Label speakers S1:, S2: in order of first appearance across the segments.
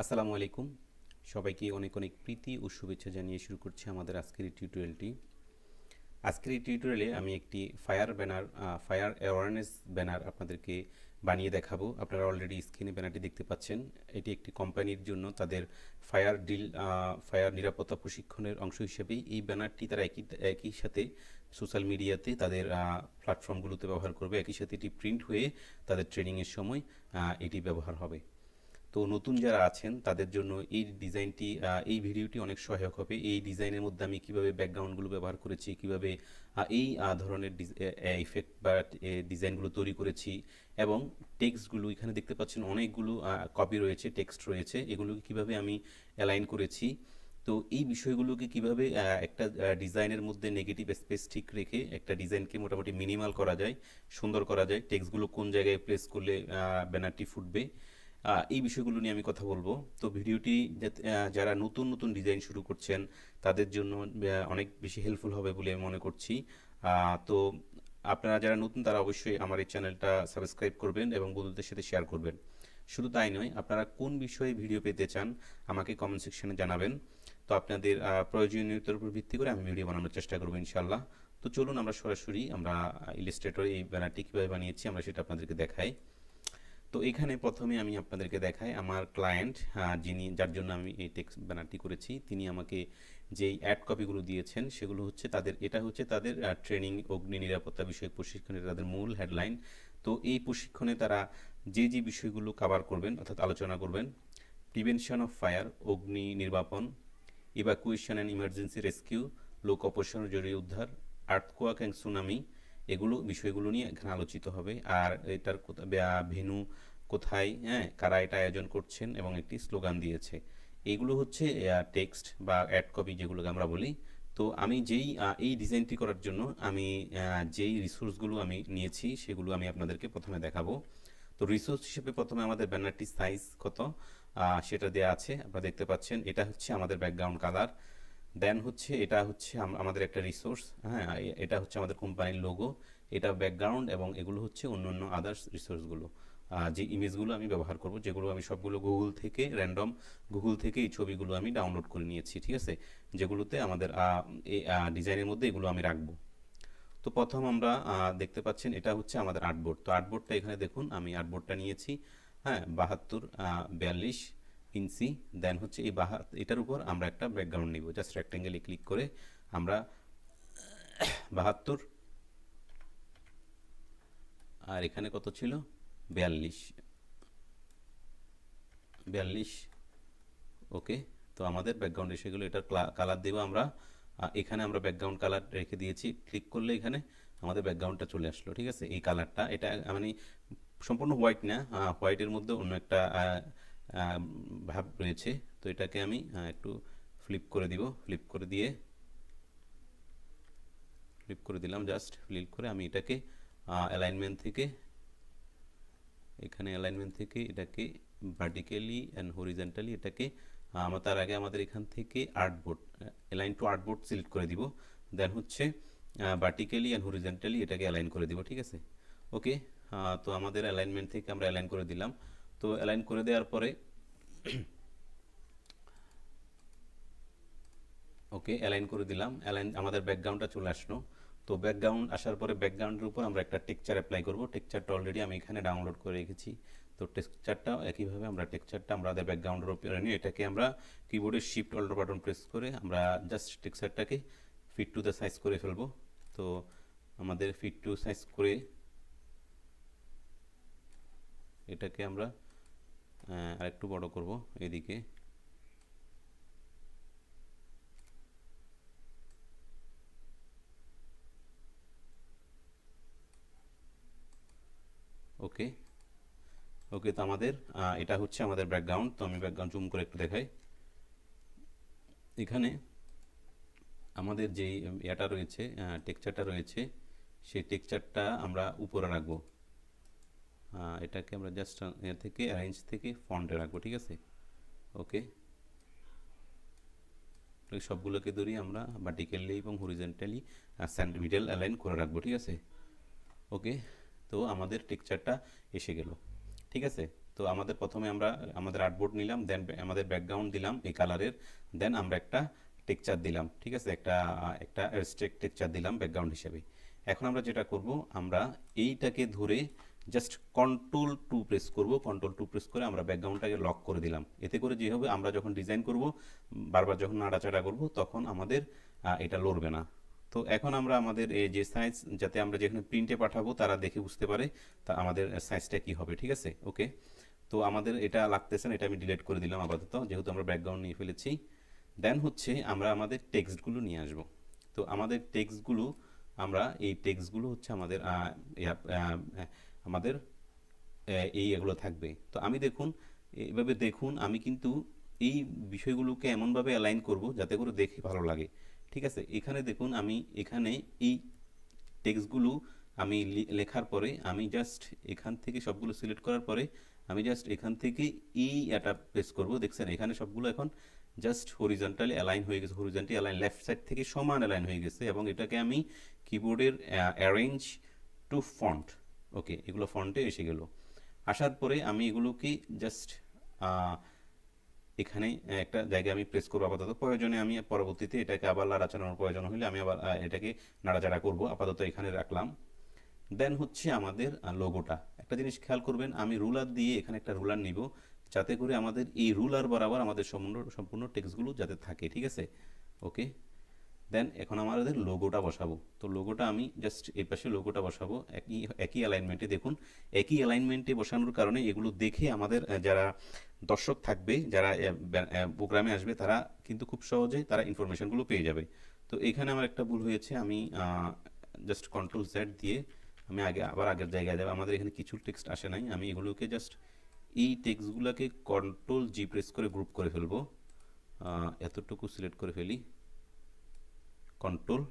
S1: আসসালামু আলাইকুম। সবাইকে অনেক অনেক প্রীতি ও শুভেচ্ছা জানিয়ে শুরু করছি আমাদের আজকের এই টিউটোরিয়ালটি। আজকের এই টিউটোরিয়ালে আমি একটি ফায়ার অ্যাওয়ারনেস ব্যানার আপনাদেরকে বানিয়ে দেখাবো। আপনারা অলরেডি স্ক্রিনে ব্যানারটি দেখতে পাচ্ছেন। এটি একটি কোম্পানির জন্য তাদের ফায়ার নিরাপত্তা প্রশিক্ষণের অংশ হিসেবেই এই ব্যানারটি তারা একই সাথে সোশ্যাল মিডিয়াতে তাদের প্ল্যাটফর্মগুলোতে ব্যবহার করবে। একই সাথে এটি প্রিন্ট হয়ে তাদের ট্রেনিংয়ের সময় এটি ব্যবহার হবে। তো নতুন যারা আছেন তাদের জন্য এই ভিডিওটি অনেক সহায়ক হবে। এই ডিজাইনের মধ্যে আমি কিভাবে ব্যাকগ্রাউন্ডগুলো ব্যবহার করেছি, কিভাবে এই ধরনের ইফেক্ট বা ডিজাইনগুলো তৈরি করেছি, এবং টেক্সটগুলো এখানে দেখতে পাচ্ছেন অনেকগুলো কপি রয়েছে, টেক্সট রয়েছে, এগুলোকে কিভাবে আমি অ্যালাইন করেছি। তো এই বিষয়গুলোকে কিভাবে একটা ডিজাইনের মধ্যে নেগেটিভ স্পেস ঠিক রেখে একটা ডিজাইনকে মোটামুটি মিনিমাল করা যায়, সুন্দর করা যায়, টেক্সটগুলো কোন জায়গায় প্লেস করলে ব্যানারটি ফুটবে, এই বিষয়গুলো নিয়ে আমি কথা বলবো। তো ভিডিওটি যারা নতুন নতুন ডিজাইন শুরু করছেন তাদের জন্য অনেক বেশি হেল্পফুল হবে বলে আমি মনে করছি। তো আপনারা যারা নতুন তারা অবশ্যই আমার এই চ্যানেলটা সাবস্ক্রাইব করবেন এবং বন্ধুদের সাথে শেয়ার করবেন। শুধু তাই নয়, আপনারা কোন বিষয়ে ভিডিও পেতে চান আমাকে কমেন্ট সেকশনে জানাবেন। তো আপনাদের প্রয়োজনীয়তার উপর ভিত্তি করে আমি ভিডিও বানানোর চেষ্টা করবো ইনশাল্লাহ। তো চলুন আমরা ইলাস্ট্রেটরে এই ব্যানারটি কীভাবে বানিয়েছি আমরা সেটা আপনাদেরকে দেখাই। তো এখানে প্রথমে আমি আপনাদেরকে দেখাই আমার ক্লায়েন্ট, যার জন্য আমি এই টেক্সট ব্যানারটি করেছি, তিনি আমাকে যেই অ্যাড কপিগুলো দিয়েছেন সেগুলো হচ্ছে তাদের ট্রেনিং অগ্নি নিরাপত্তা বিষয়ক প্রশিক্ষণের তাদের মূল হেডলাইন। তো এই প্রশিক্ষণে তারা যে যে বিষয়গুলো কভার করবেন অর্থাৎ আলোচনা করবেন: prevention of fire, Agni নির্বাপন; evacuation and emergency rescue, লোক অপসারণ জরুরি উদ্ধার; আর্থকোয়াক অ্যান্ড সুনামি, বিষয়গুলো নিয়ে এখানে আলোচিত হবে। আর এটার ভেন্যু কোথায়, হ্যাঁ, কারা এটা আয়োজন করছেন, এবং একটি স্লোগান দিয়েছে। এইগুলো হচ্ছে টেক্সট বা অ্যাড কপি যেগুলোকে আমরা বলি। তো আমি এই ডিজাইনটি করার জন্য আমি যেই রিসোর্সগুলো আমি নিয়েছি সেগুলো আমি আপনাদেরকে প্রথমে দেখাবো। তো রিসোর্স হিসেবে প্রথমে আমাদের ব্যানারটি সাইজ কত সেটা দেওয়া আছে, আপনারা দেখতে পাচ্ছেন। এটা হচ্ছে আমাদের ব্যাকগ্রাউন্ড কালার। দেন হচ্ছে এটা হচ্ছে আমাদের একটা রিসোর্স, হ্যাঁ, এটা হচ্ছে আমাদের কোম্পানির লোগো, এটা ব্যাকগ্রাউন্ড, এবং এগুলো হচ্ছে অন্য অন্য আদার্স রিসোর্সগুলো, যে ইমেজগুলো আমি ব্যবহার করব, যেগুলো আমি সবগুলো গুগল থেকে এই ছবিগুলো আমি ডাউনলোড করে নিয়েছি, ঠিক আছে, যেগুলোতে আমাদের এই ডিজাইনের মধ্যে এগুলো আমি রাখবো। তো প্রথম আমরা দেখতে পাচ্ছেন এটা হচ্ছে আমাদের আর্টবোর্ড। তো আর্টবোর্ডটা এখানে দেখুন, আমি আর্টবোর্ডটা নিয়েছি, হ্যাঁ, 72 42 ইঞ্চি। দেন হচ্ছে এটার উপর আমরা একটা ব্যাকগ্রাউন্ড নিব, জাস্ট রেক্টেঙ্গেলে ক্লিক করে আমরা 72, আর এখানে কত ছিল, 42 42। ওকে, তো আমাদের ব্যাকগ্রাউন্ড এসে গেলো। এটার কালার দেবো আমরা, এখানে আমরা ব্যাকগ্রাউন্ড কালার রেখে দিয়েছি, ক্লিক করলে এখানে আমাদের ব্যাকগ্রাউন্ডটা চলে আসলো, ঠিক আছে। এই কালারটা, এটা মানে সম্পূর্ণ হোয়াইট না, হোয়াইটের মধ্যে অন্য একটা ভাব রয়েছে। তো এটাকে আমি একটু ফ্লিপ করে দিলাম, জাস্ট ফ্লিপ করে আমি এটাকে অ্যালাইনমেন্ট থেকে এটাকে ভার্টিক্যালি অ্যান্ড হরিজন্টালি এটাকে তার আগে আমাদের এখান থেকে artboard, align two artboard select করে দিব। দেন হচ্ছে ভার্টিক্যালি অ্যান্ড হরিজন্টালি এটাকে অ্যালাইন করে দিব, ঠিক আছে। ওকে, তো আমাদের অ্যালাইনমেন্ট থেকে আমরা অ্যালাইন করে দিলাম। তো অ্যালাইন করে দেওয়ার পরে ওকে, অ্যালাইন করে দিলাম, আমাদের ব্যাকগ্রাউন্ডটা চলে আসলো। তো ব্যাকগ্রাউন্ড আসার পরে ব্যাকগ্রাউন্ডের উপর আমরা একটা টেক্সচার অ্যাপ্লাই করব। টেক্সচারটা অলরেডি আমি এখানে ডাউনলোড করে রেখেছি। তো টেক্সচারটা একইভাবে আমাদের ব্যাকগ্রাউন্ডের উপরে নিয়ে এটাকে আমরা কিবোর্ডের শিফট অল্টার বাটন প্রেস করে আমরা জাস্ট টেক্সচারটাকে ফিট টু দ্য সাইজ করে ফেলবো। তো আমাদের ফিট টু সাইজ করে এটাকে আমরা আরেকটু বড় করব এদিকে। ওকে, তো আমাদের এটা হচ্ছে আমাদের ব্যাকগ্রাউন্ড। তো আমি ব্যাকগ্রাউন্ড জুম করে একটু দেখাই। এখানে আমাদের যেই এটা রয়েছে, টেক্সচারটা রয়েছে, সেই টেক্সচারটা আমরা উপরে রাখবো। এটাকে আমরা জাস্ট থেকে অ্যারেঞ্জ থেকে ফন্টে রাখবো, ঠিক আছে। ওকে, সবগুলোকে ধরি আমরা ভার্টিক্যালি এবং হরিজন্টালি মিডল অ্যালাইন করে রাখবো, ঠিক আছে। ওকে, তো আমাদের টেক্সচারটা এসে গেল, ঠিক আছে। তো আমাদের প্রথমে আমরা আমাদের আর্টবোর্ড নিলাম, দেন আমাদের ব্যাকগ্রাউন্ড দিলাম এই কালারের, দেন আমরা একটা টেক্সচার দিলাম, ঠিক আছে, একটা একটা অ্যাবস্ট্রাক্ট টেক্সচার দিলাম ব্যাকগ্রাউন্ড হিসেবে। এখন আমরা যেটা করব, আমরা এইটাকে ধরে জাস্ট কন্ট্রোল 2 প্রেস করব, কন্ট্রোল 2 প্রেস করে আমরা ব্যাকগ্রাউন্ডটাকে লক করে দিলাম। এতে করে যে হবে, আমরা যখন ডিজাইন করব, বারবার যখন নাড়াচাড়া করব, তখন আমাদের এটা লড়বে না। তো এখন আমরা আমাদের এই যে সাইজ, যাতে আমরা যেখানে প্রিন্টে পাঠাবো তারা দেখে বুঝতে পারে তা আমাদের সাইজটা কি হবে, ঠিক আছে। ওকে, তো আমাদের এটা লাগতেছে না, এটা আমি ডিলিট করে দিলাম আপাতত, যেহেতু আমরা ব্যাকগ্রাউন্ড নিয়ে ফেলেছি। দেন হচ্ছে আমরা আমাদের টেক্সটগুলো নিয়ে আসব। তো আমাদের টেক্সটগুলো, আমরা এই টেক্সটগুলো হচ্ছে আমাদের আমাদের এই এগুলো থাকবে। তো আমি দেখুন, এইভাবে দেখুন, আমি কিন্তু এই বিষয়গুলোকে এমনভাবে অ্যালাইন করব যাতে করে দেখে ভালো লাগে, ঠিক আছে। এখানে দেখুন, আমি এখানে এই টেক্সটগুলো আমি লেখার পরে আমি জাস্ট এখান থেকে সবগুলো সিলেক্ট করার পরে আমি জাস্ট এখান থেকে এই এটা প্রেস করব। দেখছেন এখানে সবগুলো এখন জাস্ট হরিজন্টালি অ্যালাইন হয়ে গেছে, হরিজন্টালি অ্যালাইন, লেফট সাইড থেকে সমান অ্যালাইন হয়ে গেছে। এবং এটাকে আমি কিবোর্ডের অ্যারেঞ্জ টু ফন্ট, ওকে, এগুলো ফন্টে এসে গেল। আসার পরে আমি এগুলোকে জাস্ট এখানে একটা জায়গায় আমি প্রেস করবো আপাতত, প্রয়োজনে আমি পরবর্তীতে এটাকে আবার নাড়াচাড়ানোর প্রয়োজন হলে আমি আবার এটাকে নাড়াচাড়া করব, আপাতত এখানে রাখলাম। দেন হচ্ছে আমাদের লোগোটা, একটা জিনিস খেয়াল করবেন, আমি রুলার দিয়ে এখানে একটা রুলার নিব, যাতে করে আমাদের এই রুলার বরাবর আমাদের সম্পূর্ণ টেক্সটগুলো যাতে থাকে, ঠিক আছে। ওকে, দেন এখন আমাদের লোগোটা বসাবো। তো লোগোটা আমি জাস্ট এই পাশে লোগোটা বসাবো একই একই অ্যালাইনমেন্টে। দেখুন একই অ্যালাইনমেন্টে বসানোর কারণে এগুলো দেখে আমাদের যারা দর্শক থাকবে, যারা প্রোগ্রামে আসবে, তারা কিন্তু খুব সহজেই তারা ইনফরমেশনগুলো পেয়ে যাবে। তো এখানে আমার একটা ভুল হয়েছে, আমি জাস্ট কন্ট্রোল Z দিয়ে আমি আবার আগের জায়গায় যাবো। আমাদের এখানে কিছু টেক্সট আসে নাই, আমি এগুলোকে জাস্ট এই টেক্সটগুলোকে কন্ট্রোল G প্রেস করে গ্রুপ করে ফেলবো, এতটুকু সিলেক্ট করে ফেলি, কন্ট্রোল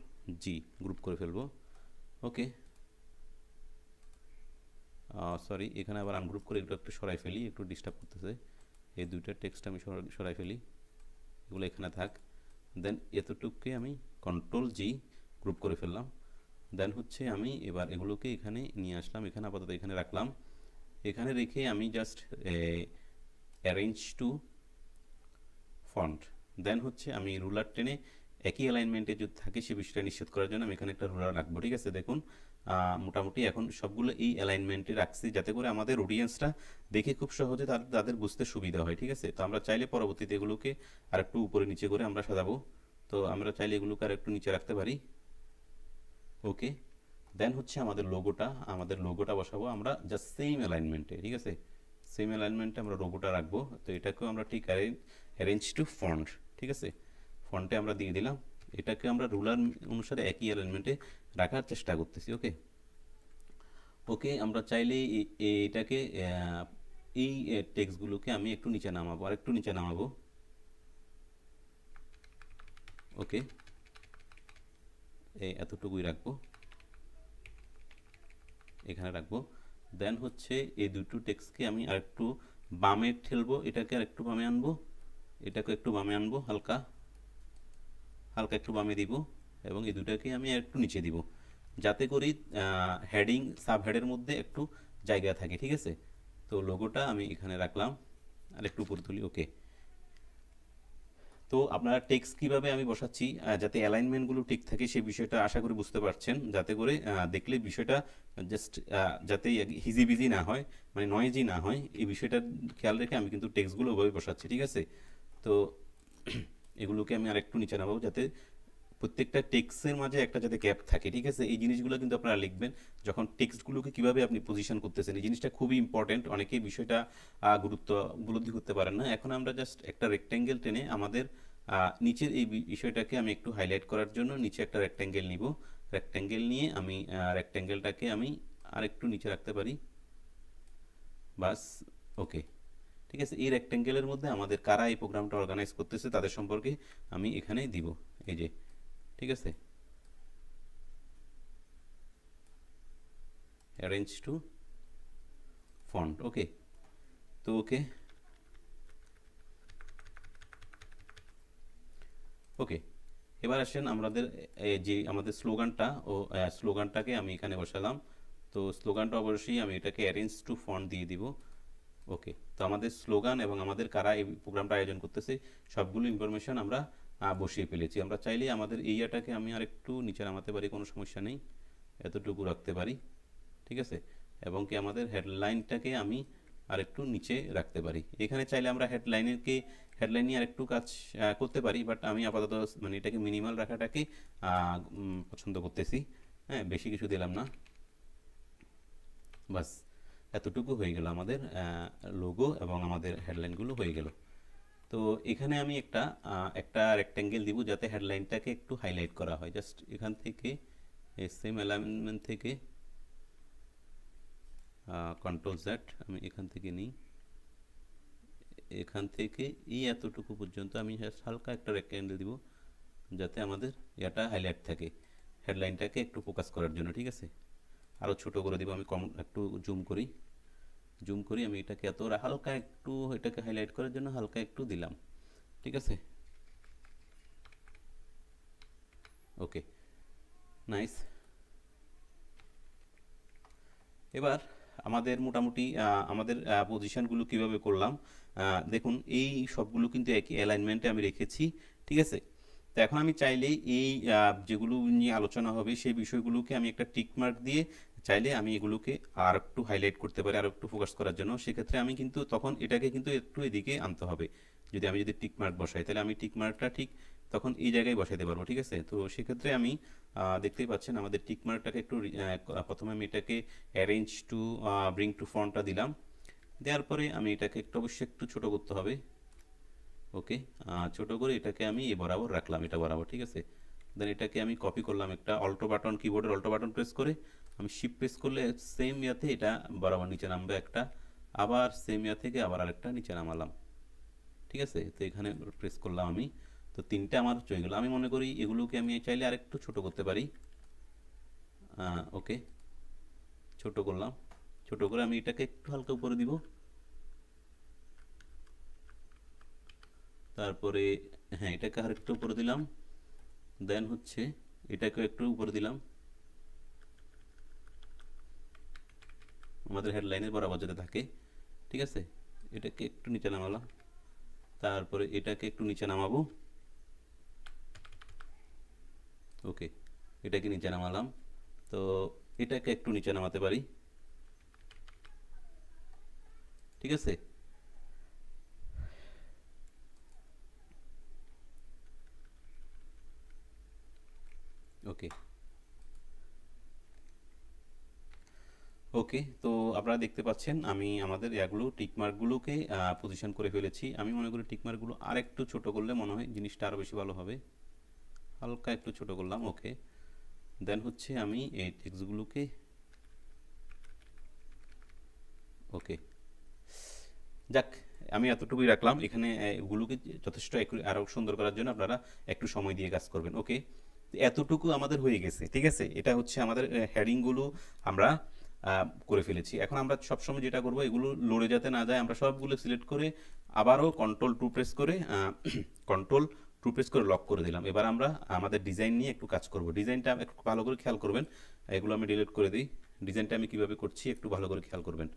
S1: G গ্রুপ করে ফেলবো। ওকে, সরি, এখানে আবার আনগ্রুপ করে একটু সরাই ফেলি, একটু ডিস্টার্ব করতেছে। এই দুইটা টেক্সট আমি সরাই ফেলি, এগুলো এখানে থাক। দেন এতটুকুকে আমি কন্ট্রোল G গ্রুপ করে ফেললাম। দেন হচ্ছে আমি এবার এগুলোকে এখানে নিয়ে আসলাম, এখানে আপাতত এখানে রাখলাম। এখানে রেখে আমি জাস্ট অ্যারেঞ্জ টু ফন্ট, দেন হচ্ছে আমি রুলার টেনে একই অ্যালাইনমেন্টে যদি থাকে সে বিষয়টা নিশ্চিত করার জন্য আমি এখানে একটা রুলার রাখবো, ঠিক আছে। দেখুন মোটামুটি এখন সবগুলো এই অ্যালাইনমেন্টে রাখছি, যাতে করে আমাদের অডিয়েন্সটা দেখে খুব সহজে তাদের বুঝতে সুবিধা হয়, ঠিক আছে। তো আমরা চাইলে পরবর্তীতে এগুলোকে আর একটু উপরে নিচে করে আমরা সাজাবো। তো আমরা চাইলে এগুলোকে আর একটু নিচে রাখতে পারি। ওকে, দেন হচ্ছে আমাদের লোগোটা বসাবো আমরা জাস্ট সেম অ্যালাইনমেন্টে, ঠিক আছে। সেম অ্যালাইনমেন্টে আমরা লোগোটা রাখবো। তো এটাকেও আমরা ঠিক অ্যারেঞ্জ টু ফন্ট, ঠিক আছে, ফন্টে আমরা দিয়ে দিলাম। এটাকে আমরা রুলার অনুসারে একই অ্যালাইনমেন্টে রাখার চেষ্টা করতেছি। ওকে, ওকে, আমরা চাইলে এটাকে এই টেক্সটগুলোকে আমি একটু নিচে নামাবো, আর একটু নিচে নামাবো। ওকে, এতটুকুই রাখবো, এখানে রাখবো। দেন হচ্ছে এই দুটো টেক্সটকে আমি আরেকটু বামে ঠেলবো, এটাকে আরেকটু বামে আনবো, এটাকে একটু বামে আনবো, হালকা হালকা একটু বামে দিব, এবং এই দুটাকে আমি একটু নিচে দিব, যাতে করি হেডিং সাব হেডের মধ্যে একটু জায়গা থাকে, ঠিক আছে। তো লোগোটা আমি এখানে রাখলাম, আর একটু উপরে তুলি। ওকে, তো আপনারা টেক্সট কিভাবে আমি বসাচ্ছি যাতে অ্যালাইনমেন্টগুলো ঠিক থাকে সেই বিষয়টা আশা করি বুঝতে পারছেন, যাতে করে দেখলে বিষয়টা জাস্ট যাতে হিজিবিজি না হয়, মানে নয়েজি না হয়, এই বিষয়টা খেয়াল রেখে আমি কিন্তু টেক্সটগুলো ওভাবে বসাচ্ছি, ঠিক আছে। তো এগুলোকে আমি আর একটু নিচে নামাবো, যাতে প্রত্যেকটা টেক্সটের মাঝে একটা যাতে গ্যাপ থাকে, ঠিক আছে। এই জিনিসগুলো কিন্তু আপনারা লিখবেন যখন টেক্সটগুলোকে কিভাবে আপনি পজিশন করতেছেন, এই জিনিসটা খুবই ইম্পর্টেন্ট। অনেকেই বিষয়টা গুরুত্ব উপলব্ধি করতে পারেন না। এখন আমরা জাস্ট একটা রেক্ট্যাঙ্গেল টেনে আমাদের নিচের এই বিষয়টাকে আমি একটু হাইলাইট করার জন্য নিচে একটা রেক্ট্যাঙ্গেল নিব। রেক্ট্যাঙ্গেল নিয়ে আমি রেক্ট্যাঙ্গেলটাকে আমি আর একটু নিচে রাখতে পারি, বাস। ওকে, ঠিক আছে। এই রেক্ট্যাঙ্গেলের মধ্যে আমাদের কারা এই প্রোগ্রামটা অর্গানাইজ করতেছে তাদের সম্পর্কে আমি এখানে দিব, এই যে, ঠিক আছে, অ্যারেঞ্জ টু ফন্ট। ওকে, তো ওকে, ওকে, এবার আসেন আমাদের যে আমাদের স্লোগানটা, স্লোগানটাকে আমি এখানে বসালাম। তো স্লোগানটা অবশ্যই আমি এটাকে অ্যারেঞ্জ টু ফন্ট দিয়ে দিব। ওকে, তো আমাদের স্লোগান এবং আমাদের কারা এই প্রোগ্রামটা আয়োজন করতেছে সবগুলো ইনফরমেশন আমরা বসিয়ে ফেলেছি। আমরা চাইলে আমাদের এইটাকে আমি আর একটু নিচে নামাতে পারি, কোনো সমস্যা নেই, এতটুকু রাখতে পারি, ঠিক আছে। এবং কি আমাদের হেডলাইনটাকে আমি আর একটু নিচে রাখতে পারি। এখানে চাইলে আমরা হেডলাইন নিয়ে আর একটু কাজ করতে পারি, বাট আমি আপাতত মানে এটাকে মিনিমাল রাখাটাকে পছন্দ করতেছি। হ্যাঁ, বেশি কিছু দিলাম না, বাস এতটুকু হয়ে গেল আমাদের লোগো এবং আমাদের হেডলাইনগুলো হয়ে গেল। তো এখানে আমি একটা রেক্ট্যাঙ্গেল দিব যাতে হেডলাইনটাকে একটু হাইলাইট করা হয়। জাস্ট এখান থেকে সেম অ্যালাইনমেন্ট থেকে কন্ট্রোল জেড আমি এখান থেকে নিই, এখান থেকে এই এতটুকু পর্যন্ত আমি হালকা একটা রেক্ট্যাঙ্গেল দিব যাতে আমাদের এটা হাইলাইট থাকে, হেডলাইনটাকে একটু ফোকাস করার জন্য, ঠিক আছে। আরও ছোট করে দিব আমি, একটু জুম করি আমি এটাকে, এত হালকা একটু এটাকে হাইলাইট করার জন্য হালকা একটু দিলাম, ঠিক আছে। ওকে, নাইস। এবার আমাদের মোটামুটি আমাদের পজিশনগুলো কিভাবে করলাম দেখুন, এই সবগুলো কিন্তু একই অ্যালাইনমেন্টে আমি রেখেছি, ঠিক আছে। তো এখন আমি চাইলেই এই যেগুলো নিয়ে আলোচনা হবে সেই বিষয়গুলোকে আমি একটা টিক মার্ক দিয়ে চাইলে আমি এগুলোকে আর একটু হাইলাইট করতে পারি, আর একটু ফোকাস করার জন্য। সেক্ষেত্রে আমি কিন্তু তখন এটাকে কিন্তু একটু এদিকে আনতে হবে। আমি যদি টিক মার্ক বসাই তাহলে আমি টিক মার্কটা ঠিক তখন এই জায়গায় বসাইতে পারবো, ঠিক আছে। তো সেক্ষেত্রে আমি দেখতেই পাচ্ছেন আমাদের টিক মার্কটাকে একটু প্রথমে আমি এটাকে অ্যারেঞ্জ টু ব্রিং টু ফ্রন্টটা দিলাম, দেওয়ার পরে আমি এটাকে অবশ্যই একটু ছোট করতে হবে। ওকে, ছোট করে এটাকে আমি এ বরাবর রাখলাম, এটা বরাবর, ঠিক আছে। দেন এটাকে আমি কপি করলাম, একটা অল্টো বাটন, কিবোর্ডের অল্টো বাটন প্রেস করে আমি শিফট প্রেস করলে সেম ইয়াতে এটা বরাবর নিচে নামবে একটা, আবার সেম ইয়া থেকে আবার আরেকটা নিচে নামালাম, ঠিক আছে। তো এখানে প্রেস করলাম আমি, তো তিনটা আমার চলে গেল। আমি মনে করি এগুলোকে আমি চাইলে আরেকটু ছোট করতে পারি। ওকে, ছোট করলাম, ছোট করে আমি এটাকে একটু হালকা উপরে দিব, তারপরে হ্যাঁ এটাকে আর একটু উপরে দিলাম, দেন হচ্ছে এটাকে একটু উপরে দিলাম, আমাদের হেডলাইনের বরাবর যেটা থাকে, ঠিক আছে। এটাকে একটু নিচে নামালাম, তারপরে এটাকে একটু নিচে নামাবো, ওকে, এটাকে নিচে নামালাম। তো এটাকে একটু নিচে নামাতে পারি, ঠিক আছে। ওকে, ওকে, তো আপনারা দেখতে পাচ্ছেন আমি আমাদের এগুলো টিকমার্কগুলোকে পজিশন করে ফেলেছি। আমি মনে করি টিকমার্কগুলো আর একটু ছোট করলে মনে হয় জিনিসটা আরও বেশি ভালো হবে। হালকা একটু ছোট করলাম, ওকে। দেন হচ্ছে আমি এই টেক্সটগুলোকে, ওকে, যাক আমি এতটুকুই রাখলাম। এখানে এগুলোকে যথেষ্ট আরও সুন্দর করার জন্য আপনারা একটু সময় দিয়ে কাজ করবেন, ওকে। এতটুকু আমাদের হয়ে গেছে, ঠিক আছে। এটা হচ্ছে আমাদের হেডিংগুলো আমরা করে ফেলেছি। এখন আমরা সবসময় যেটা করবো, এগুলো লড়ে যাতে না যায়, আমরা সবগুলো সিলেক্ট করে আবারও কন্ট্রোল টু প্রেস করে লক করে দিলাম। এবার আমরা আমাদের ডিজাইন নিয়ে একটু কাজ করব। ডিজাইনটা একটু ভালো করে খেয়াল করবেন, এগুলো আমি ডিলিট করে দিই। ডিজাইনটা আমি কিভাবে করছি একটু ভালো করে খেয়াল করবেন,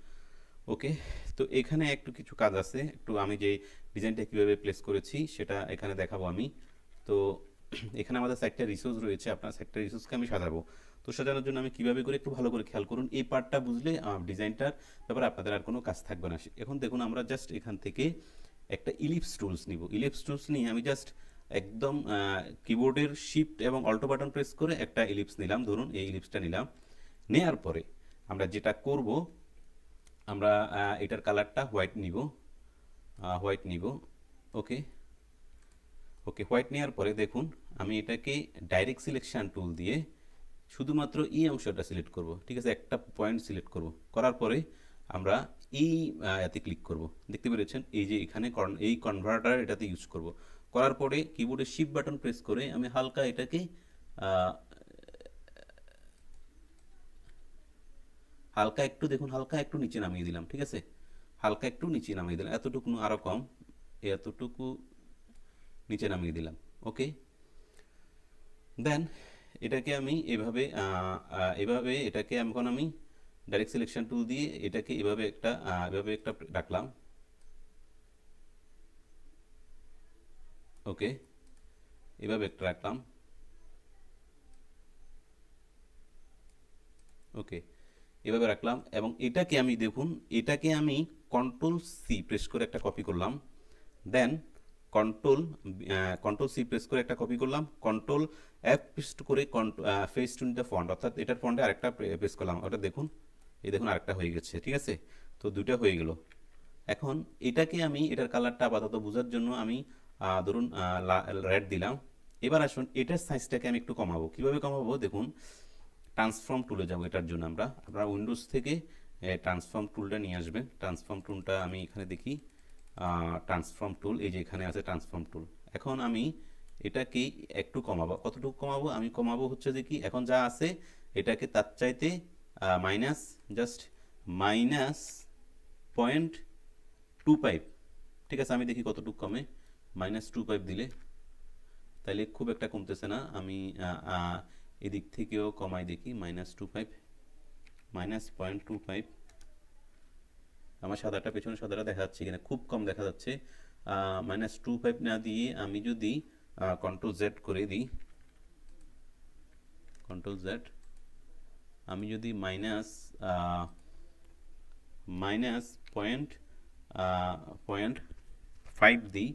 S1: ওকে। তো এখানে একটু কিছু কাজ আছে, একটু আমি যে ডিজাইনটা কীভাবে প্লেস করেছি সেটা এখানে দেখাবো আমি। তো এখানে আমাদের সাইটটা রিসোর্স রয়েছে, আপনার সাইটটা রিসোর্সকে আমি সাজাবো। তো সাজানোর জন্য আমি কীভাবে করে একটু ভালো করে খেয়াল করুন, এই পার্টটা বুঝলে ডিজাইনটার ব্যাপারে আপনাদের আর কোনো কাজ থাকবে না। এখন দেখুন আমরা জাস্ট এখান থেকে একটা ইলিপস টুলস নিব। ইলিপস টুলস নিয়ে আমি জাস্ট একদম কিবোর্ডের শিফট এবং অল্টো বাটন প্রেস করে একটা ইলিপস নিলাম, ধরুন এই ইলিপসটা নিলাম। নেয়ার পরে আমরা যেটা করব, আমরা এটার কালারটা হোয়াইট নিব, ওকে, ওকে। হোয়াইট নেওয়ার পরে দেখুন আমি এটাকে ডাইরেক্ট সিলেকশন টুল দিয়ে শুধুমাত্র এই অংশটা সিলেক্ট করব, ঠিক আছে। একটা পয়েন্ট সিলেক্ট করব, করার পরে আমরা এই এতে ক্লিক করব। দেখতে পেরেছেন এই যে এখানে এই কনভার্টার এটাতে ইউজ করব। করার পরে কিবোর্ডে শিফট বাটন প্রেস করে আমি হালকা এটাকে হালকা একটু দেখুন, হালকা একটু নিচে নামিয়ে দিলাম, ঠিক আছে। হালকা একটু নিচে নামিয়ে দিলাম, এতটুকু আরও কম, এতটুকু নিচে নামিয়ে দিলাম, ওকে। দেন এটাকে আমি এভাবে এটাকে এখন আমি ডাইরেক্ট সিলেকশন টুল দিয়ে এটাকে এভাবে একটা রাখলাম। ওকে, এভাবে একটা রাখলাম। ওকে, এভাবে রাখলাম এবং এটাকে আমি দেখুন, এটাকে আমি কন্ট্রোল সি প্রেস করে একটা কপি করলাম। দেন কন্ট্রোল কন্ট্রোল সি প্রেস করে একটা কপি করলাম, কন্ট্রোল এফ প্রেস করে ফেস টু দ্য ফন্ট, অর্থাৎ এটার ফন্টে আরেকটা প্রেস করলাম, ওটা দেখুন, এই দেখুন আরেকটা হয়ে গেছে। ঠিক আছে, তো দুইটা হয়ে গেল। এখন এটাকে আমি এটার কালারটা আপাতত বোঝার জন্য আমি ধরুন রেড দিলাম। এবার আসুন এটার সাইজটাকে আমি একটু কমাবো। কিভাবে কমাবো দেখুন, ট্রান্সফর্ম টুলে যাবো। এটার জন্য আপনারা উইন্ডোজ থেকে ট্রান্সফর্ম টুলটা নিয়ে আসবেন। ট্রান্সফর্ম টুলটা আমি এখানে দেখি, ট্রান্সফর্ম টুল, এই যে এখানে আছে ট্রান্সফর্ম টুল। এখন আমি এটাকে একটু কমাবো। কতটুকু কমাবো? আমি কমাবো হচ্ছে যে কি, এখন যা আছে এটাকে তার চাইতে জাস্ট -0.25। ঠিক আছে, আমি দেখি কতটুকু কমে। -2.5 দিলে তাইলে খুব একটা কমতেছে না। আমি এদিক থেকেও কমাই দেখি, -2.5, -0.25। আমার সাদাটা, পেছনে সাদাটা দেখা যাচ্ছে কিনা, খুব কম দেখা যাচ্ছে। -2.5 না দিয়ে আমি যদি কন্ট্রোল জেড করে দিই, কন্ট্রোল জেড, আমি যদি -0.5 দিই,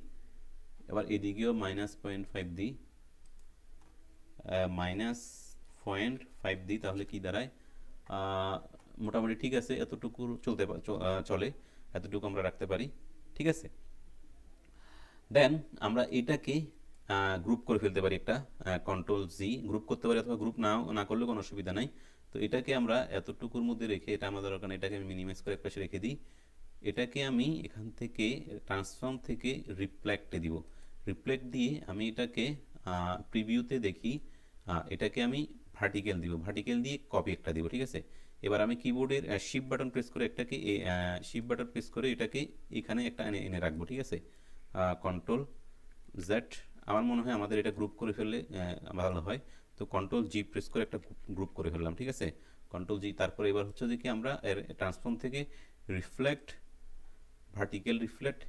S1: এবার এদিকেও -0.5 দিই, -0.5 দিই, তাহলে কি দাঁড়ায়? মোটামুটি ঠিক আছে, এতটুকু চলে, এতটুকু আমরা রাখতে পারি। ঠিক আছে, দেন আমরা এটাকে গ্রুপ করে ফেলতে পারি। একটা কন্ট্রোল জি গ্রুপ করতে পারি, অথবা গ্রুপ না করলে কোনো অসুবিধা নাই। তো এটাকে আমরা এতটুকুর মধ্যে রেখে, এটা আমাদের দরকার, এটাকে আমি মিনিমাইজ করে এক পাশে রেখে দিই। এটাকে আমি এখান থেকে ট্রান্সফর্ম থেকে রিফ্লেক্টে দিব। রিফ্লেক্ট দিয়ে আমি এটাকে প্রিভিউতে দেখি, এটাকে আমি ভার্টিক্যাল দিব, ভার্টিক্যাল দিয়ে কপি একটা দিব। ঠিক আছে, এবার আমি কিবোর্ডের শিফট বাটন প্রেস করে এটাকে এখানে একটা এনে রাখবো। ঠিক আছে, কন্ট্রোল জেড, আমার মনে হয় আমাদের এটা গ্রুপ করে ফেললে ভালো হয়। তো কন্ট্রোল জি প্রেস করে একটা গ্রুপ করে ফেললাম। ঠিক আছে, কন্ট্রোল জি। তারপরে এবার হচ্ছে যে কি, আমরা ট্রান্সফর্ম থেকে রিফ্লেক্ট, ভার্টিক্যাল রিফ্লেক্ট,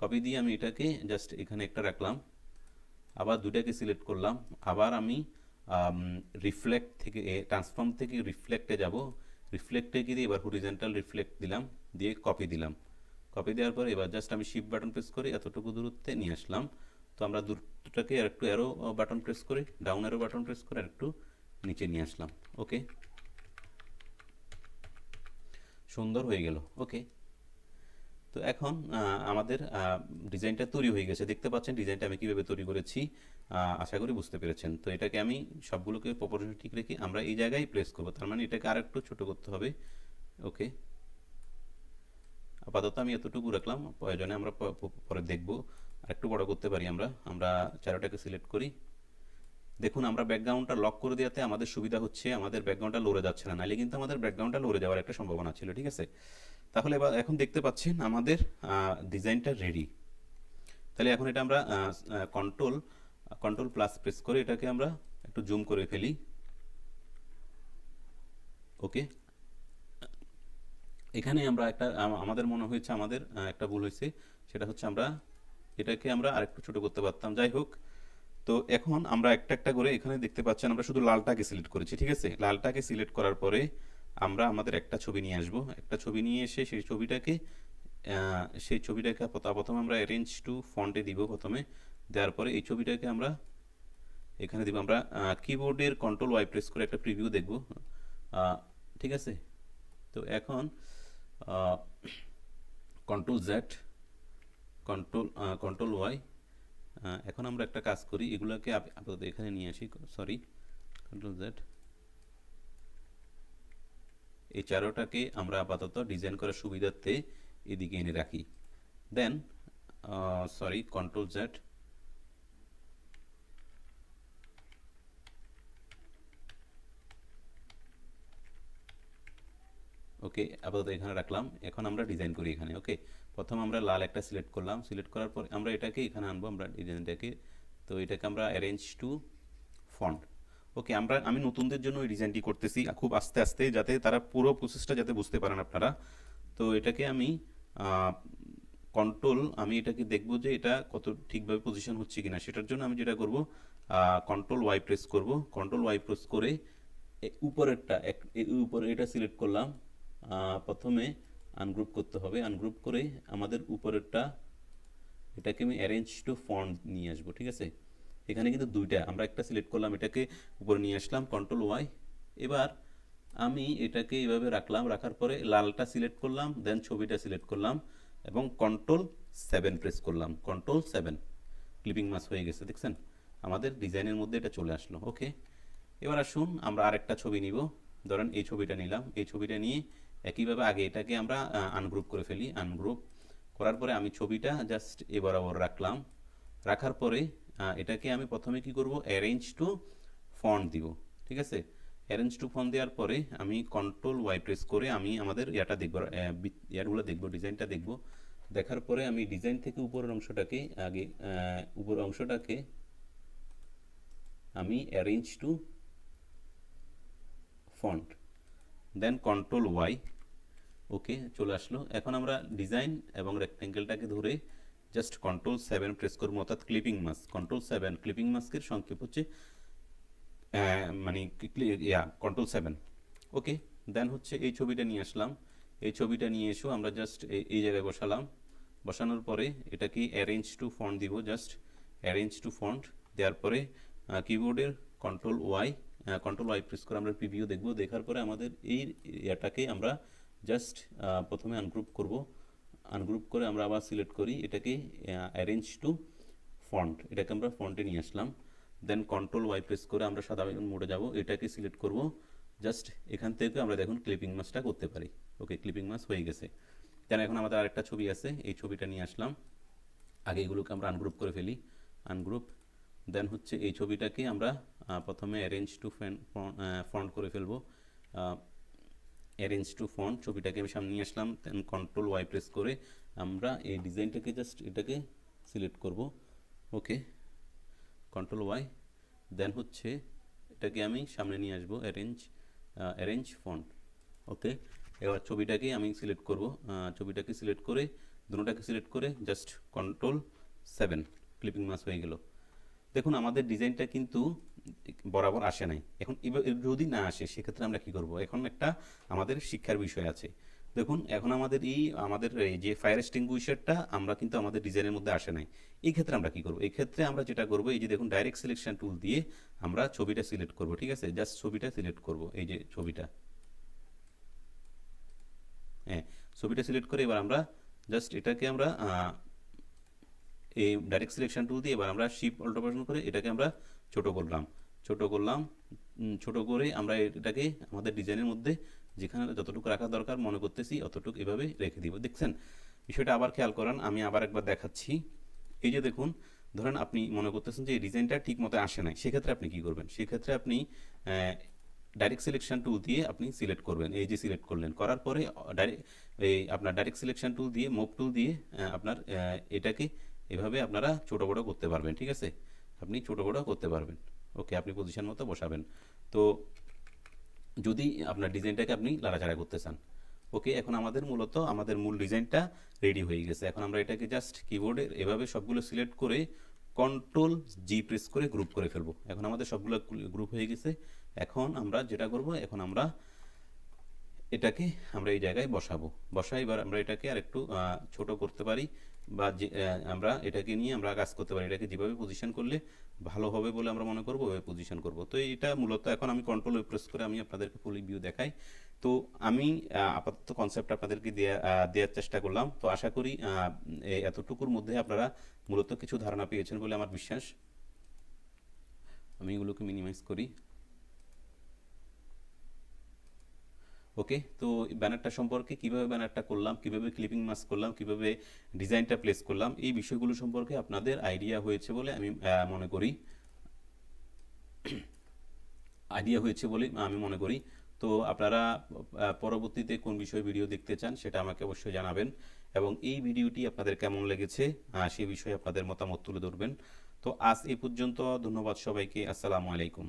S1: কপি দিয়ে আমি এটাকে জাস্ট এখানে একটা রাখলাম। আবার দুটাকে সিলেক্ট করলাম, আবার আমি রিফ্লেক্ট থেকে, ট্রান্সফর্ম থেকে রিফ্লেক্টে যাব, রিফ্লেক্টে গিয়ে এবার হরিজন্টাল রিফ্লেক্ট দিলাম, দিয়ে কপি দিলাম। কপি দেওয়ার পরে এবার জাস্ট আমি শিফট বাটন প্রেস করে এতটুকু দূরত্বে নিয়ে আসলাম। তো আমরা দুটোটাকে আর একটু অ্যারো বাটন প্রেস করে, ডাউন অ্যারো বাটন প্রেস করে আর একটু নিচে নিয়ে আসলাম। ওকে, সুন্দর হয়ে গেল। ওকে, তো এখন আমাদের ডিজাইনটা তৈরি হয়ে গেছে। দেখতে পাচ্ছেন ডিজাইনটা আমি কীভাবে তৈরি করেছি, আশা করি বুঝতে পেরেছেন। তো এটাকে আমি সবগুলোকে প্রপোর্শন ঠিক রেখে আমরা এই জায়গায় প্লেস করবো, তার মানে এটাকে আর একটু ছোটো করতে হবে। ওকে, আপাতত আমি এতটুকু রাখলাম, প্রয়োজনে আমরা পরে দেখব আর একটু বড় করতে পারি। আমরা চারোটাকে সিলেক্ট করি। দেখুন, আমরা ব্যাকগ্রাউন্ডটা লক করে দেওয়াতে আমাদের সুবিধা হচ্ছে, আমাদের ব্যাকগ্রাউন্ডটা লড়ে যাচ্ছে না, নাহলে কিন্তু আমাদের ব্যাকগ্রাউন্ডটা লড়ে যাওয়ার একটা সম্ভাবনা ছিল। ঠিক আছে, তাহলে এবার এখন দেখতে পাচ্ছেন আমাদের ডিজাইনটা রেডি। তাহলে এখন এটা আমরা কন্ট্রোল প্লাস প্রেস করে এটাকে আমরা একটু জুম করে ফেলি। ওকে, এখানে আমরা আমাদের মনে হয়েছে আমাদের একটা ভুল হয়েছে, সেটা হচ্ছে আমরা এটাকে আরেকটু ছোট করতে পারতাম। যাই হোক, তো এখন আমরা একটা একটা করে, এখানে দেখতে পাচ্ছেন আমরা শুধু লালটাকে সিলেক্ট করেছি। ঠিক আছে, লালটাকে সিলেক্ট করার পরে আমরা আমাদের একটা ছবি নিয়ে আসব। একটা ছবি নিয়ে এসে সেই ছবিটাকে প্রথমে আমরা অ্যারেঞ্জ টু ফন্টে দিব। প্রথমে দেওয়ার পরে এই ছবিটাকে আমরা এখানে দিব। আমরা কিবোর্ডের কন্ট্রোল ওয়াই প্রেস করে একটা প্রিভিউ দেখব। ঠিক আছে, তো এখন কন্ট্রোল জেড, কন্ট্রোল ওয়াই। এখন আমরা একটা কাজ করি, এগুলোকে আপাতত এখানে নিয়ে আসি। সরি, কন্ট্রোল জেড, এই চারোটাকে আমরা আপাতত ডিজাইন করার সুবিধার্থে এদিকে এনে রাখি। দেন সরি, কন্ট্রোল জেড, ওকে, আপাতত এখানে রাখলাম। এখন আমরা ডিজাইন করি এখানে। ওকে, প্রথম আমরা লাল একটা সিলেক্ট করলাম, সিলেক্ট করার পর আমরা এটাকে এখানে আনবো, আমরা ডিজাইনটাকে। তো এটাকে আমরা অ্যারেঞ্জ টু ফন্ট, ওকে, আমি নতুনদের জন্য এই ডিজাইনটি করতেছি খুব আস্তে আস্তে, যাতে তারা পুরো প্রসেসটা যাতে বুঝতে পারেন আপনারা। তো এটাকে আমি আমি এটাকে দেখবো যে এটা কত ঠিকভাবে পজিশন হচ্ছে কিনা। সেটার জন্য আমি যেটা করব, কন্ট্রোল ওয়াই প্রেস করব। কন্ট্রোল ওয়াই প্রেস করে উপরেরটা উপরে এটা সিলেক্ট করলাম। প্রথমে আনগ্রুপ করতে হবে, আনগ্রুপ করে আমাদের উপরেরটা এটাকে আমি অ্যারেঞ্জ টু ফন্ট নিয়ে আসবো, ঠিক আছে। এখানে কিন্তু দুইটা, আমরা একটা সিলেক্ট করলাম, এটাকে উপরে নিয়ে আসলাম কন্ট্রোল ওয়াই। এবার আমি এটাকে এইভাবে রাখলাম, রাখার পরে লালটা সিলেক্ট করলাম, দেন ছবিটা সিলেক্ট করলাম এবং কন্ট্রোল 7 প্রেস করলাম। কন্ট্রোল 7, ক্লিপিং মাস হয়ে গেছে, দেখছেন আমাদের ডিজাইনের মধ্যে এটা চলে আসলো। ওকে, এবার আসুন আমরা আরেকটা ছবি নিব। ধরেন এই ছবিটা নিলাম, এই ছবিটা নিয়ে একইভাবে আগে এটাকে আমরা আনগ্রুপ করে ফেলি। আনগ্রুপ করার পরে আমি ছবিটা জাস্ট এ বরাবর রাখলাম। রাখার পরে এটাকে আমি প্রথমে কি করব, অ্যারেঞ্জ টু ফন্ট দিব, ঠিক আছে। অ্যারেঞ্জ টু ফন্ট দেওয়ার পরে আমি কন্ট্রোল ওয়াই প্রেস করে আমি আমাদের ইয়াটা দেখব, ইয়ারগুলো দেখব, ডিজাইনটা দেখব। দেখার পরে আমি ডিজাইন থেকে উপরের অংশটাকে আগে উপরের অংশটাকে আমি arrange to front, then control Y. Okay, চলে আসলো। এখন আমরা ডিজাইন এবং রেক্ট্যাঙ্গেলটাকে ধরে জাস্ট কন্ট্রোল 7 প্রেস করবো, অর্থাৎ ক্লিপিং মাস্ক। কন্ট্রোল 7, ক্লিপিং মাস্কের সংক্ষেপ হচ্ছে মানে কন্ট্রোল 7। ওকে, দেন হচ্ছে এই ছবিটা নিয়ে আসলাম। এই ছবিটা নিয়ে এসো আমরা জাস্ট এই জায়গায় বসালাম। বসানোর পরে এটাকে অ্যারেঞ্জ টু ফন্ট দিব, জাস্ট অ্যারেঞ্জ টু ফন্ট দেওয়ার পরে কিবোর্ডের কন্ট্রোল ওয়াই প্রেস করে আমরা প্রিভিউ দেখব। দেখার পরে আমাদের এই এটাকে আমরা জাস্ট প্রথমে আনগ্রুপ করব। আনগ্রুপ করে আমরা আবার সিলেক্ট করি, এটাকে অ্যারেঞ্জ টু ফন্ট, এটাকে আমরা ফন্টে নিয়ে আসলাম। দেন কন্ট্রোল ওয়াই প্রেস করে আমরা সাধারণ মোডে যাব, এটাকে সিলেক্ট করব। জাস্ট এখান থেকে আমরা দেখুন ক্লিপিং মাসটা করতে পারি। ওকে, ক্লিপিং মাস হয়ে গেছে। দেন এখন আমাদের আরেকটা ছবি আছে, এই ছবিটা নিয়ে আসলাম। আগে এগুলোকে আমরা আনগ্রুপ করে ফেলি, আনগ্রুপ। দেন হচ্ছে এই ছবিটাকে আমরা প্রথমে অ্যারেঞ্জ টু ফন্ট করে ফেলবো। অ্যারেঞ্জ টু ফন্ট ছবিটাকে আমি সামনে নিয়ে আসলাম। দেন কন্ট্রোল ওয়াই প্রেস করে আমরা এই ডিজাইনটাকে জাস্ট এটাকে সিলেক্ট করব। ওকে, কন্ট্রোল ওয়াই, দেন হচ্ছে এটাকে আমি সামনে নিয়ে আসবো, অ্যারেঞ্জ ফন্ট। ওকে, এবার ছবিটাকে আমি সিলেক্ট করব। ছবিটাকে সিলেক্ট করে দুটোটাকে সিলেক্ট করে জাস্ট কন্ট্রোল 7, ক্লিপিং মাস হয়ে গেল। দেখুন আমাদের ডিজাইনটা কিন্তু বরাবর আসে নাই। এখন যদি না আসে সেক্ষেত্রে আমরা কি করব, এখন একটা আমাদের শিক্ষার বিষয় আছে। দেখুন এখন আমাদের এই যে ফায়ার এক্সটিংগুইশারটা আমরা কিন্তু আমাদের ডিজাইনের মধ্যে আসে নাই। এই ক্ষেত্রে আমরা কি করব, এই ক্ষেত্রে আমরা যেটা করব, এই যে দেখুন ডাইরেক্ট সিলেকশন টুল দিয়ে আমরা ছবিটা সিলেক্ট করব, ঠিক আছে। জাস্ট ছবিটা সিলেক্ট করব, এই যে ছবিটা, হ্যাঁ ছবিটা সিলেক্ট করে এবার আমরা জাস্ট এটাকে আমরা এই ডাইরেক্ট সিলেকশন টুল দিয়ে এবার আমরা শিফট অল্ট অপারেশন করে এটাকে আমরা ছোট করলাম। ছোট করে আমরা এটাকে আমাদের ডিজাইনের মধ্যে যেখানে যতটুকু রাখা দরকার মনে করতেছি অতটুকু এভাবে রেখে দিব। দেখছেন বিষয়টা আবার খেয়াল করেন, আমি আবার একবার দেখাচ্ছি। এই যে দেখুন, ধরেন আপনি মনে করতেছেন যে এই ডিজাইনটা ঠিক মতো আসে নাই, সেক্ষেত্রে আপনি কি করবেন, সেক্ষেত্রে আপনি ডাইরেক্ট সিলেকশন টুল দিয়ে আপনি সিলেক্ট করবেন। এই যে সিলেক্ট করলেন, করার পরে আপনার ডাইরেক্ট সিলেকশন টুল দিয়ে মুভ টুল দিয়ে আপনার এটাকে এভাবে আপনারা ছোট বড় করতে পারবেন, ঠিক আছে। আপনি ছোট বড় করতে পারবেন। ওকে, আপনি পজিশন মতো বসাবেন। তো যদি আপনার ডিজাইনটাকে আপনি লাড়াচাড়া করতে চান। ওকে, এখন আমাদের মূল ডিজাইনটা রেডি হয়ে গেছে। এখন আমরা এটাকে জাস্ট কিবোর্ডে এভাবে সবগুলো সিলেক্ট করে কন্ট্রোল-G প্রেস করে গ্রুপ করে ফেলবো। এখন আমাদের সবগুলো গ্রুপ হয়ে গেছে। এখন আমরা যেটা করব, এখন আমরা এটাকে আমরা এই জায়গায় বসাই। এবার আমরা এটাকে আরেকটু ছোট করতে পারি, বা আমরা এটাকে নিয়ে আমরা কাজ করতে পারি। এটাকে যেভাবে পজিশন করলে ভালো হবে বলে আমরা মনে করবো ওইভাবে পজিশন করব। তো এটা মূলত এখন আমি কন্ট্রোল প্রেস করে আমি আপনাদেরকে ফুল ভিউ দেখাই। তো আমি আপাতত কনসেপ্ট আপনাদেরকে দেওয়ার চেষ্টা করলাম। তো আশা করি এতটুকুর মধ্যে আপনারা মূলত কিছু ধারণা পেয়েছেন বলে আমার বিশ্বাস। আমি এগুলোকে মিনিমাইজ করি। ওকে, তো ব্যানারটা সম্পর্কে কিভাবে ব্যানারটা করলাম, কিভাবে ক্লিপিং মাস্ক করলাম, কিভাবে ডিজাইনটা প্লেস করলাম, এই বিষয়গুলো সম্পর্কে আপনাদের আইডিয়া হয়েছে বলে আমি মনে করি। তো আপনারা পরবর্তীতে কোন বিষয়ে ভিডিও দেখতে চান সেটা আমাকে অবশ্যই জানাবেন, এবং এই ভিডিওটি আপনাদের কেমন লেগেছে সেই বিষয়ে আপনাদের মতামত তুলে ধরবেন। তো আজ এই পর্যন্ত, ধন্যবাদ সবাইকে। আসসালামু আলাইকুম।